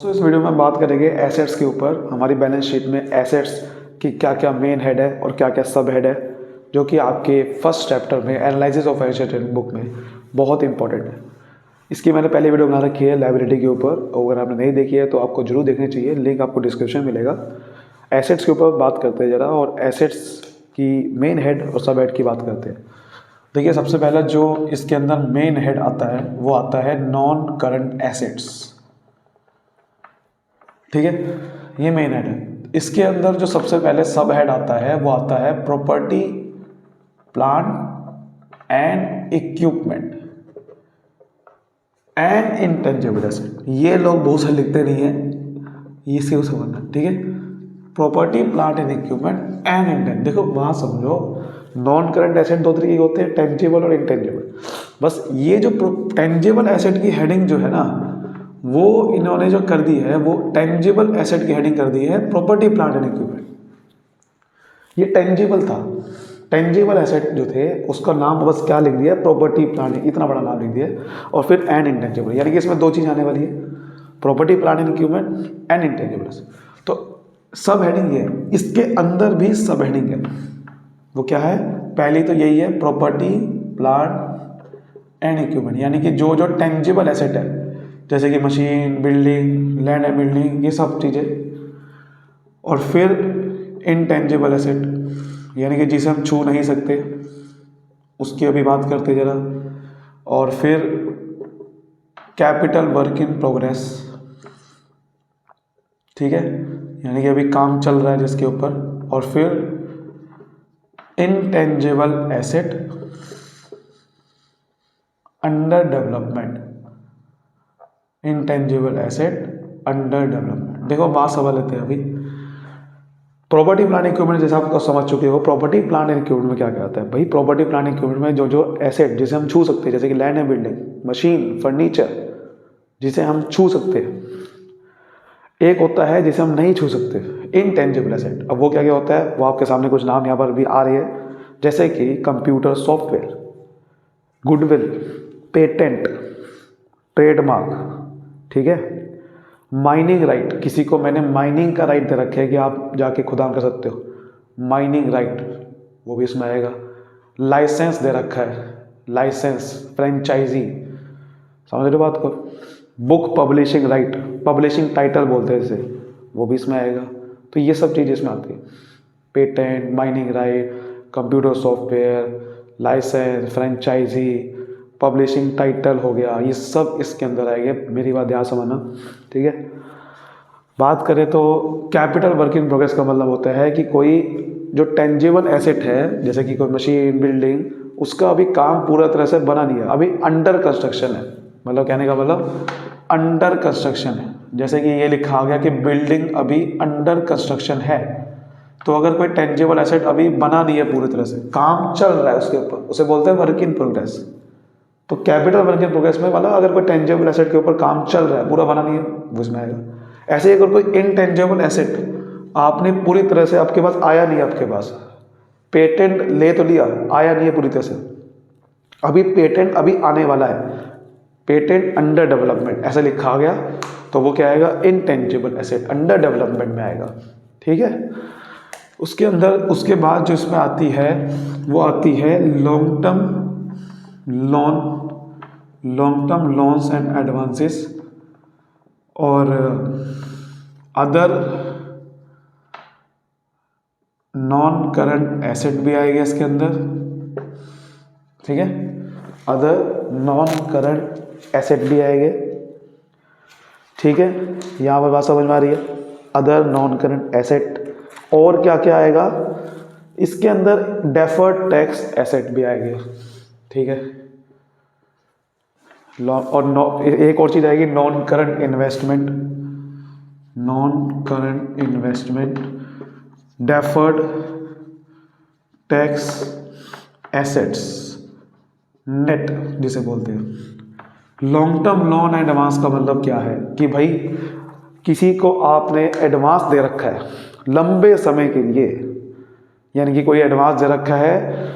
तो इस वीडियो में बात करेंगे एसेट्स के ऊपर। हमारी बैलेंस शीट में एसेट्स की क्या क्या मेन हेड है और क्या क्या सब हेड है, जो कि आपके फर्स्ट चैप्टर में एनालिसिस ऑफ फाइनेंशियल बुक में बहुत इंपॉर्टेंट है। इसकी मैंने पहले वीडियो बना रखी है लाइबिलिटी के ऊपर, अगर आपने नहीं देखी है तो आपको जरूर देखनी चाहिए, लिंक आपको डिस्क्रिप्शन में मिलेगा। एसेट्स के ऊपर बात करते हैं ज़रा, और एसेट्स की मेन हेड और सब हेड की बात करते हैं। देखिए, सबसे पहला जो इसके अंदर मेन हेड आता है वो आता है नॉन करंट एसेट्स। ठीक है, ये मेन हेड है। इसके अंदर जो सबसे पहले सब हेड आता है वो आता है property, plant and equipment and intangible asset. ये लोग बहुत सारे लिखते नहीं है, ये सिर्फ समझना। ठीक है, property, plant and equipment and intangible. देखो वहां समझो, नॉन करंट एसेट दो तरीके के होते हैं, टेंजिबल और इंटेंजिबल। बस ये जो टेंजिबल एसेट की हेडिंग जो है ना, वो इन्होंने जो कर दी है वो टेंजिबल एसेट की हेडिंग कर दी है प्रॉपर्टी, प्लांट एंड इक्विपमेंट। ये टेंजिबल था, टेंजिबल एसेट जो थे उसका नाम बस क्या लिख दिया, प्रॉपर्टी, प्लांट, इतना बड़ा नाम लिख दिया, और फिर एंड इंटेंजिबल, यानी कि इसमें दो चीज़ आने वाली है, property, plant and equipment and intangible. तो सब हेडिंग ये, इसके अंदर भी सब हेडिंग है। वो क्या है, पहली तो यही है, प्रॉपर्टी, प्लांट एंड इक्विपमेंट, यानी कि जो जो टेंजिबल एसेट है, जैसे कि machine, building, land and building, ये सब चीज़ें। और फिर इनटेंजिबल एसेट, यानी कि जिसे हम छू नहीं सकते, उसकी अभी बात करते ज़रा। और फिर कैपिटल वर्क इन प्रोग्रेस, ठीक है, यानी कि अभी काम चल रहा है जिसके ऊपर। और फिर intangible asset under development, intangible asset under development. देखो बात समझ लेते हैं अभी। प्रॉपर्टी, प्लांट, इक्विपमेंट जैसे आपको समझ चुके हो, प्रॉपर्टी, प्लांट एंड इक्विपमेंट में क्या क्या आता है भाई। प्रॉपर्टी, प्लांट, इक्विपमेंट में जो जो एसेट जिसे हम छू सकते हैं, जैसे कि land and building, machine, furniture, जिसे हम छू सकते हैं। एक होता है जिसे हम नहीं छू सकते, इनटेंजिबल एसेट। अब वो क्या क्या होता है, वो आपके सामने कुछ नाम यहाँ पर भी आ रही है, जैसे कि computer software, goodwill, patent, trademark, ठीक है, माइनिंग राइट, किसी को मैंने माइनिंग का राइट दे रखा है कि आप जाके खुदान कर सकते हो, माइनिंग राइट, वो भी इसमें आएगा। लाइसेंस दे रखा है, लाइसेंस, फ्रेंचाइजी, समझ रहे हो बात को। Book publishing right, publishing title बोलते हैं इसे, वो भी इसमें आएगा। तो ये सब चीज़ इसमें आती है, patent, mining right, computer software, licence, franchisee, publishing title हो गया, ये सब इसके अंदर आएंगे। मेरी बात ध्यान समझना, ठीक है। बात करें तो कैपिटल वर्क इन प्रोग्रेस का मतलब होता है कि कोई जो टेंजिबल एसेट है, जैसे कि कोई मशीन, बिल्डिंग, उसका अभी काम पूरा तरह से बना नहीं है, अभी अंडर कंस्ट्रक्शन है। मतलब कहने का मतलब अंडर कंस्ट्रक्शन है, जैसे कि ये लिखा गया कि बिल्डिंग अभी अंडर कंस्ट्रक्शन है। तो अगर कोई टेंजिबल एसेट अभी बना नहीं है पूरी तरह से, काम चल रहा है उसके ऊपर, उसे बोलते हैं वर्क इन प्रोग्रेस। तो कैपिटल वर्क इन प्रोग्रेस में मतलब अगर कोई टेंजिबल एसेट के ऊपर काम चल रहा है, पूरा बना नहीं है, वो इसमें आएगा। ऐसे ही अगर कोई इनटेंजिबल एसेट आपने पूरी तरह से, आपके पास आया नहीं, आपके पास पेटेंट ले तो लिया, आया नहीं है पूरी तरह से, अभी पेटेंट अभी आने वाला है, पेटेंट अंडर डेवलपमेंट ऐसा लिखा गया, तो वो क्या आएगा, इनटेंजिबल एसेट अंडर डेवलपमेंट में आएगा। ठीक है, उसके अंदर उसके बाद जो इसमें आती है वो आती है long term loans and advances, और अदर नॉन करंट एसेट भी आएगा इसके अंदर। ठीक है, अदर नॉन करंट एसेट भी आएंगे। ठीक है, यहाँ पर बात समझ में आ रही है, अदर नॉन करंट एसेट। और क्या क्या आएगा इसके अंदर, डेफर्ड टैक्स एसेट भी आएंगे। ठीक है, और एक और चीज आएगी, non current investment, deferred tax assets, net जिसे बोलते हैं। Long term loan and advance का मतलब क्या है कि भाई किसी को आपने एडवांस दे रखा है लंबे समय के लिए, यानी कि कोई एडवांस दे रखा है,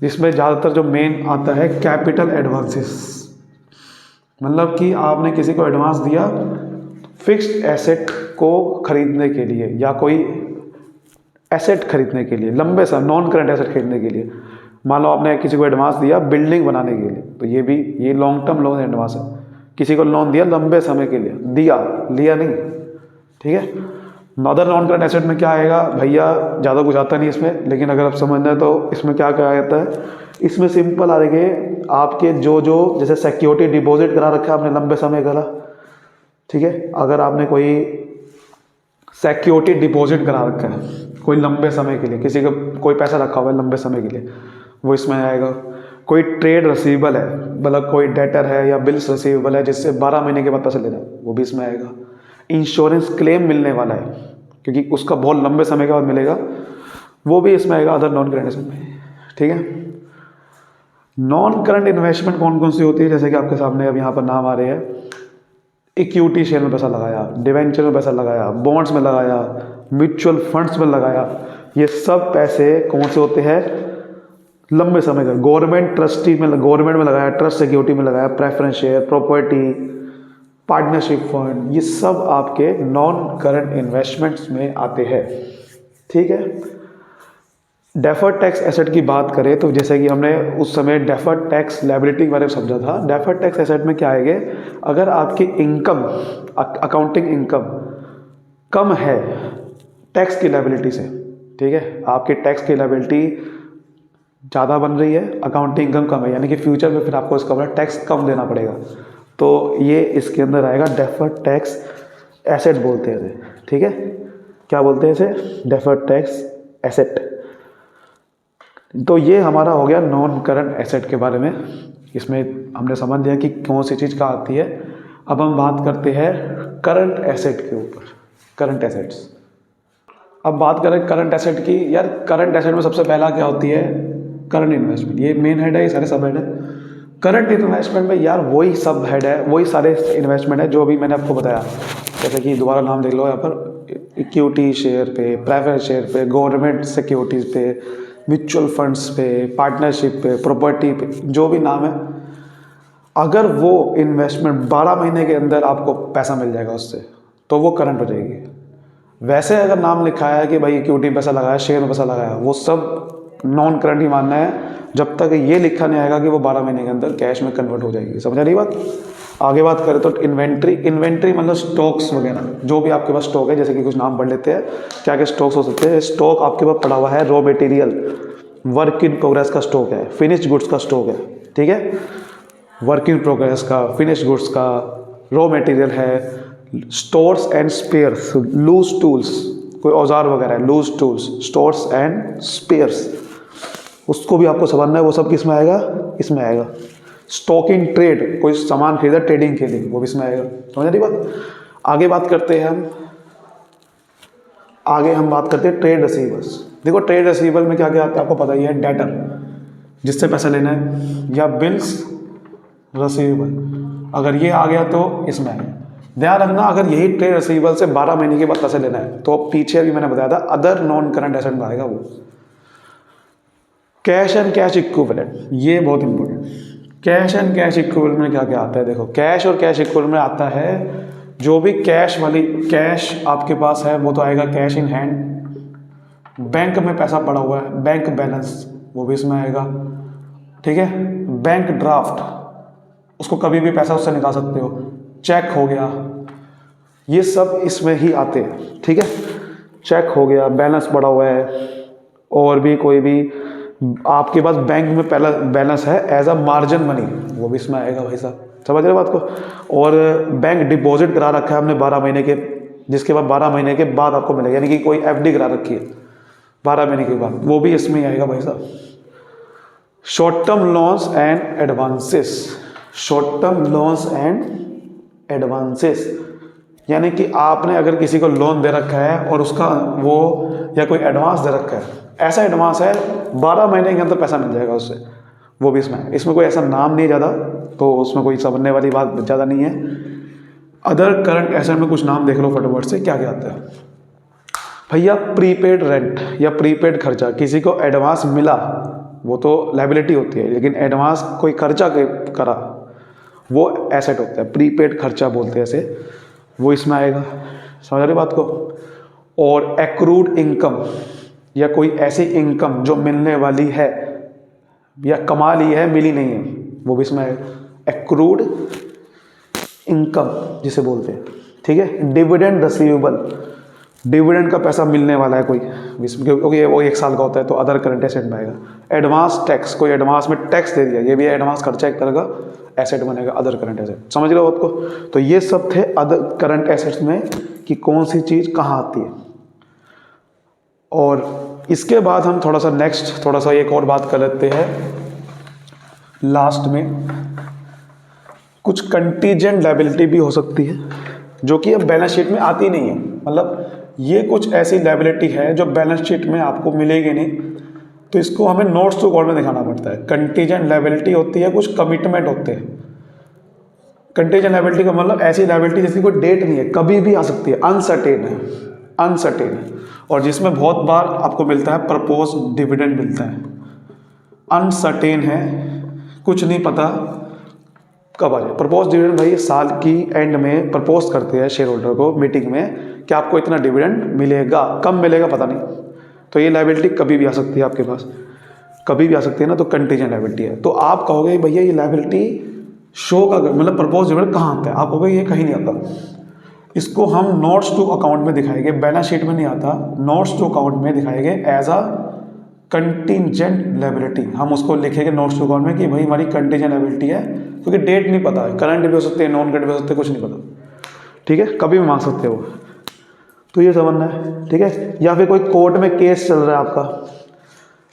जिसमें ज़्यादातर जो मेन आता है कैपिटल एडवांसेस, मतलब कि आपने किसी को एडवांस दिया फिक्स्ड एसेट को खरीदने के लिए या कोई एसेट खरीदने के लिए, लंबे समय नॉन करंट एसेट खरीदने के लिए। मान लो आपने किसी को एडवांस दिया बिल्डिंग बनाने के लिए, तो ये लॉन्ग टर्म लोन एडवांस है। किसी को लोन दिया लंबे समय के लिए, दिया, लिया नहीं, ठीक है। अदर नॉन करंट एसेट में क्या आएगा भैया, ज़्यादा कुछ आता नहीं इसमें, लेकिन अगर आप समझना है तो इसमें क्या क्या आता है। इसमें सिंपल आ देंगे आपके जो जैसे सिक्योरिटी डिपॉजिट करा रखा है आपने लंबे समय करा, ठीक है। अगर आपने कोई सिक्योरिटी डिपॉजिट करा रखा है कोई लंबे समय के लिए, किसी का कोई पैसा रखा हुआ है लंबे समय के लिए, वो इसमें आएगा। कोई ट्रेड रिसीवेबल है, मतलब कोई डेटर है या बिल्स रिसीवेबल है जिससे 12 महीने के बाद पैसा लेना है, वो भी इसमें आएगा। इंश्योरेंस क्लेम मिलने वाला है क्योंकि उसका बहुत लंबे समय के बाद मिलेगा, वो भी इसमें आएगा अदर नॉन करंट एसेट में, ठीक है। नॉन करंट इन्वेस्टमेंट कौन कौन सी होती है, जैसे कि आपके सामने अब यहाँ पर नाम आ रहे हैं। इक्विटी शेयर में पैसा लगाया, डिवेंचर में पैसा लगाया, बॉन्ड्स में लगाया, म्यूचुअल फंड्स में लगाया, ये सब पैसे कौन से होते हैं, लंबे समय का। गवर्नमेंट में लगाया, ट्रस्ट सिक्योरिटी में लगाया, preference share, property, partnership fund, ये सब आपके नॉन करंट इन्वेस्टमेंट्स में आते हैं, ठीक है। डेफर्ड टैक्स एसेट की बात करें तो जैसे कि हमने उस समय डेफर्ड टैक्स लायबिलिटी के बारे में समझा था। डेफर्ड टैक्स एसेट में क्या आएंगे, अगर आपकी इनकम, अकाउंटिंग इनकम कम है टैक्स की लायबिलिटी से, ठीक है, आपकी टैक्स की लायबिलिटी ज़्यादा बन रही है, अकाउंटिंग इनकम कम है, यानी कि फ्यूचर में फिर आपको इसका टैक्स कम देना पड़ेगा, तो ये इसके अंदर आएगा। डेफर्ड टैक्स एसेट बोलते हैं इसे, ठीक है। क्या बोलते हैं इसे, डेफर्ड टैक्स एसेट। तो ये हमारा हो गया नॉन करंट एसेट के बारे में। इसमें हमने समझ लिया कि कौन सी चीज़ कहाँ आती है। अब हम बात करते हैं करंट एसेट के ऊपर, करंट एसेट्स। अब बात करें करंट एसेट की, यार करंट एसेट में सबसे पहला क्या होती है, करंट इन्वेस्टमेंट। ये मेन हेड है, ये सारे सब हेड है। करंट इन्वेस्टमेंट में यार वही सब हेड है, वही सारे इन्वेस्टमेंट है जो अभी मैंने आपको बताया। जैसे कि दोबारा नाम देख लो यहाँ पर, इक्विटी शेयर पे, प्रेफरेंस शेयर पे, गवर्नमेंट सिक्योरिटीज़ पे, म्यूचुअल फंड्स पे, पार्टनरशिप पे, प्रॉपर्टी पे, जो भी नाम है, अगर वो इन्वेस्टमेंट 12 महीने के अंदर आपको पैसा मिल जाएगा उससे, तो वो करंट हो जाएगी। वैसे अगर नाम लिखा है कि भाई इक्विटी में पैसा लगाया, शेयर में पैसा लगाया, वो सब नॉन करंट ही मानना है जब तक ये लिखा नहीं आएगा कि वो 12 महीने के अंदर कैश में कन्वर्ट हो जाएगी। समझा रही बात। आगे बात करें तो इन्वेंट्री मतलब स्टॉक्स वगैरह, जो भी आपके पास स्टॉक है, जैसे कि कुछ नाम पढ़ लेते हैं क्या क्या स्टॉक्स हो सकते हैं। स्टॉक आपके पास पड़ा हुआ है, raw material, work in progress का स्टॉक है, फिनिश्ड गुड्स का स्टॉक है, ठीक है। वर्क इन प्रोग्रेस का, फिनिश्ड गुड्स का, रॉ मटेरियल है, stores and spares, loose tools, कोई औजार वगैरह है, loose tools, stores and spares, उसको भी आपको समझना है, वो सब किस में आएगा, इसमें आएगा। स्टॉक इन ट्रेड, कोई सामान खरीदा ट्रेडिंग के लिए, वो भी इसमें आएगा। समझ रही बात। आगे बात करते हैं हम बात करते हैं ट्रेड रिसीवर्स। देखो ट्रेड रिसीवर में क्या क्या आता है आपको पता ही है, डेटर जिससे पैसा लेना है, या बिल्स रिसीवेबल, अगर ये आ गया तो इसमें आएगा। ध्यान रखना, अगर यही ट्रेड रिसीवेबल से 12 महीने के बाद पैसे लेना है तो पीछे अभी मैंने बताया था अदर नॉन करंट एसेट में आएगा वो। कैश एंड कैश इक्विवेलेंट, ये बहुत important. Cash and cash equivalent में क्या क्या आता है, देखो कैश और कैश इक्विवेलेंट में आता है जो भी कैश आपके पास है वो तो आएगा कैश इन हैंड। बैंक में पैसा पड़ा हुआ है, बैंक बैलेंस, वो भी इसमें आएगा, ठीक है। बैंक ड्राफ्ट, उसको कभी भी पैसा उससे निकाल सकते हो। चेक हो गया, ये सब इसमें ही आते हैं, ठीक है। चेक हो गया, बैलेंस पड़ा हुआ है, और भी कोई भी आपके पास बैंक में पहला बैलेंस है एज अ मार्जिन मनी, वो भी इसमें आएगा भाई साहब। समझ रहे बात को। और बैंक डिपॉजिट करा रखा है हमने 12 महीने के, जिसके बाद 12 महीने के बाद आपको मिलेगा, यानी कि कोई एफडी करा रखी है 12 महीने के बाद, वो भी इसमें ही आएगा भाई साहब। Short term loans and advances, short term loans and advances, यानी कि आपने अगर किसी को लोन दे रखा है और उसका वो या कोई एडवांस दे रखा है, ऐसा एडवांस है 12 महीने के अंदर पैसा मिल जाएगा उससे, वो भी इसमें कोई ऐसा नाम नहीं ज़्यादा, तो उसमें कोई समझने वाली बात ज़्यादा नहीं है। अदर करंट एसेट में कुछ नाम देख लो फटाफट से, क्या क्या आता है भैया। प्रीपेड रेंट या प्रीपेड खर्चा, किसी को एडवांस मिला वो तो लायबिलिटी होती है, लेकिन एडवांस कोई खर्चा करा वो एसेट होता है, प्रीपेड खर्चा बोलते हैं इसे, वो इसमें आएगा, समझ रहे बात को। और एक्रूड इनकम या कोई ऐसी इनकम जो मिलने वाली है या कमा ली है मिली नहीं है, वो भी इसमें आएगा, एक्रूड इनकम जिसे बोलते हैं, ठीक है। डिविडेंड रिसीवेबल, डिविडेंड का पैसा मिलने वाला है कोई, क्योंकि वो 1 साल का होता है, तो अदर करंट एसेट में आएगा। एडवांस टैक्स, कोई एडवांस में टैक्स दे दिया, ये भी एडवांस खर्चा एक तरह का एसेट बनेगा, अदर करंट एसेट, समझ रहे हो आपको। तो ये सब थे अदर करंट एसेट्स में कि कौन सी चीज़ कहाँ आती है। और इसके बाद हम थोड़ा सा एक और बात कर लेते हैं लास्ट में। कुछ कंटीजेंट लायबिलिटी भी हो सकती है जो कि अब बैलेंस शीट में आती नहीं है, मतलब ये कुछ ऐसी लायबिलिटी है जो बैलेंस शीट में आपको मिलेगी नहीं, तो इसको हमें नोट्स टू अकाउंट में दिखाना पड़ता है। कंटीजेंट लायबिलिटी होती है, कुछ कमिटमेंट होते हैं। कंटीजेंट लायबिलिटी का मतलब ऐसी लायबिलिटी जिसकी कोई डेट नहीं है, कभी भी आ सकती है, अनसर्टेन है, और जिसमें बहुत बार आपको मिलता है प्रपोज डिविडेंड मिलता है। अनसर्टेन है, कुछ नहीं पता कब आ जाए। प्रपोज डिविडेंड भाई साल की एंड में प्रपोज करते हैं शेयर होल्डर को मीटिंग में कि आपको इतना डिविडेंड मिलेगा, कब मिलेगा पता नहीं, तो ये लायबिलिटी कभी भी आ सकती है आपके पास, कभी भी आ सकती है ना, तो कंटीजेंट लायबिलिटी है। तो आप कहोगे भैया ये लायबिलिटी शो का मतलब प्रपोज डिविडेंड कहाँ आता है, आप कहोगे ये कहीं नहीं आता। इसको हम नोट्स टू अकाउंट में दिखाएंगे, बैलेंस शीट में नहीं आता, नोट्स टू अकाउंट में दिखाएंगे एज अ कंटीजेंट लायबिलिटी। हम उसको लिखेंगे नोट्स टू अकाउंट में कि भाई हमारी कंटीजेंट लायबिलिटी है, क्योंकि डेट नहीं पता है, करंट भी हो सकते हैं, नॉन करंट भी हो सकते हैं, कुछ नहीं पता, ठीक है, कभी भी मांग सकते हो। तो ये समझना है, ठीक है। या फिर कोई कोर्ट में केस चल रहा है आपका,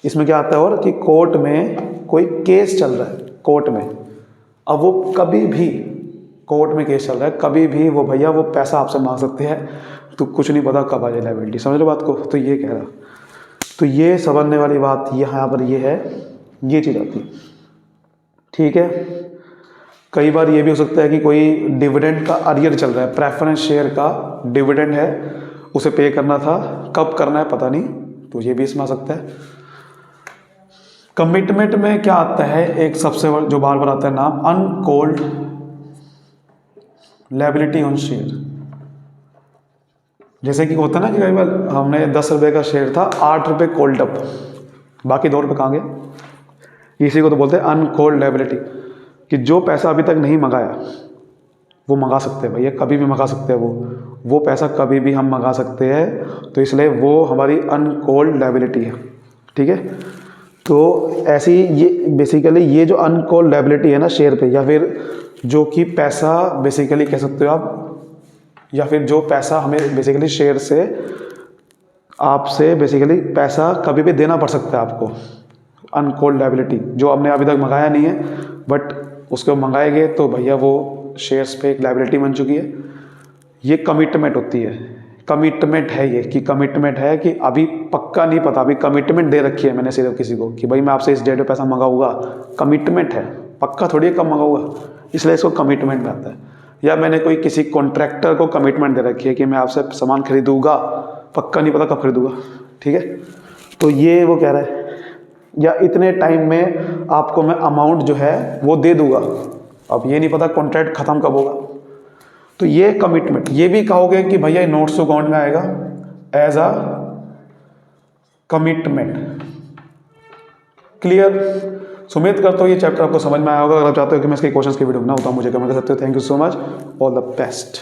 इसमें क्या आता है और कि कोर्ट में कोई केस चल रहा है, कोर्ट में, अब वो कभी भी कोर्ट में केस चल रहा है, कभी भी वो भैया वो पैसा आपसे मांग सकते हैं, तो कुछ नहीं पता कब आ जाए लायबिलिटी, समझ लो बात को। तो ये कह रहा, तो ये समझने वाली बात यहाँ पर ये है, ये चीज़ आती है, ठीक है। कई बार ये भी हो सकता है कि कोई डिविडेंड का अरियर चल रहा है, प्रेफरेंस शेयर का डिविडेंड है, उसे पे करना था, कब करना है पता नहीं, तो ये भी इसमें आ सकता है। कमिटमेंट में क्या आता है, एक सबसे जो बार बार आता है नाम, अनकॉल्ड लायबिलिटी ऑन शेयर। जैसे कि होता है ना कि कई बार हमने 10 रुपये का शेयर था, 8 रुपये कोल्ड अप, बाकी 2 रुपये कहाँ गए, इसी को तो बोलते हैं अनकॉल्ड लायबिलिटी, कि जो पैसा अभी तक नहीं मंगाया वो मंगा सकते हैं भैया, कभी भी मंगा सकते हैं, वो पैसा कभी भी हम मंगा सकते हैं, तो इसलिए वो हमारी अनकॉल्ड लायबिलिटी है, ठीक है। तो ऐसी ये बेसिकली ये जो अनकॉल्ड लायबिलिटी है ना शेयर पे, या फिर जो कि पैसा बेसिकली कह सकते हो आप, या फिर जो पैसा हमें बेसिकली शेयर से आपसे बेसिकली पैसा कभी भी देना पड़ सकता है आपको, अनकॉल्ड लायबिलिटी जो आपने अभी तक मंगाया नहीं है बट उसको मंगाएंगे तो भैया वो शेयर्स पे एक लायबिलिटी बन चुकी है। ये कमिटमेंट होती है, कमिटमेंट है ये, कि कमिटमेंट है कि अभी पक्का नहीं पता, अभी कमिटमेंट दे रखी है मैंने सिर्फ किसी को कि भाई मैं आपसे इस डेट पे पैसा मंगाऊंगा, कमिटमेंट है, पक्का थोड़ी कब मंगाऊंगा, इसलिए इसको कमिटमेंट में आता है। या मैंने कोई किसी कॉन्ट्रैक्टर को कमिटमेंट दे रखी है कि मैं आपसे सामान खरीदूंगा, पक्का नहीं पता कब खरीदूंगा, ठीक है। तो ये वो कह रहा है, या इतने टाइम में आपको मैं अमाउंट जो है वो दे दूंगा, अब ये नहीं पता कॉन्ट्रैक्ट खत्म कब होगा, तो ये कमिटमेंट। ये भी कहोगे कि भैया नोट्स टू अकाउंट में आएगा एज अ कमिटमेंट। क्लियर? उम्मीद करता हूँ ये चैप्टर आपको समझ में आया होगा। अगर आप चाहते हो कि मैं इसके क्वेश्चंस की वीडियो बनाऊँ तो आप मुझे कमेंट कर सकते हो। Thank you so much, all the best.